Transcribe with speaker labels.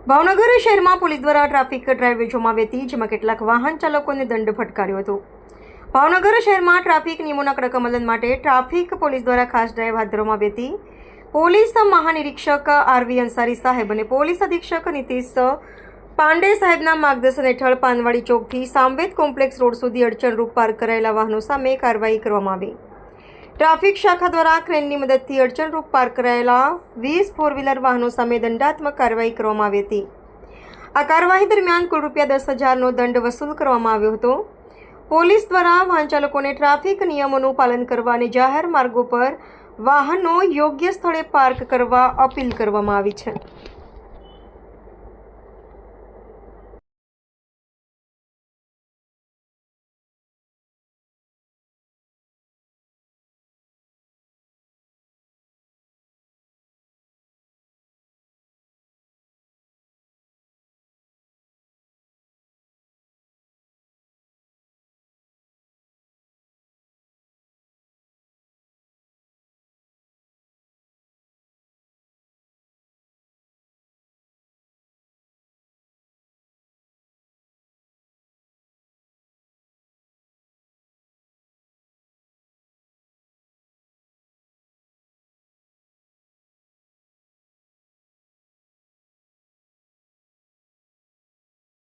Speaker 1: ભાવનગર શહેરમાં પોલીસ દ્વારા traffic drive યોજવામાં આવી હતી, જેમાં કેટલાક વાહન ચાલકોને દંડ ફટકાર્યો હતો। ભાવનગર શહેરમાં ટ્રાફિક નિયમોના કડક અમલ માટે ટ્રાફિક પોલીસ દ્વારા ખાસ ડ્રાઈવ હાથ ધરવામાં આવી હતી। પોલીસ મહાનિરીક્ષક આરવી અંસારી સાહેબ અને પોલીસ અધિક્ષક નીતિશ પાંડે સાહેબના માર્ગદર્શન હેઠળ પાનવાડી ચોકથી સામવેદ કોમ્પ્લેક્સ રોડ સુધી અડચણરૂપ પાર્ક કરાયેલા વાહનો સામે કાર્યવાહી કરવામાં આવી। ટ્રાફિક શાખા દ્વારા ક્રેનની મદદથી અડચણરૂપ પાર્ક કરાયેલા 20 ફોર વ્હીલર વાહનો સામે દંડાત્મક કાર્યવાહી કરવામાં આવી હતી। આ કાર્યવાહી દરમિયાન કુલ ₹10,000નો દંડ વસૂલ કરવામાં આવ્યો હતો। પોલીસ દ્વારા વાહન ચાલકોને ટ્રાફિક નિયમોનું પાલન કરવા અને જાહેર માર્ગો પર વાહનો યોગ્ય સ્થળે પાર્ક કરવા અપીલ કરવામાં આવી છે।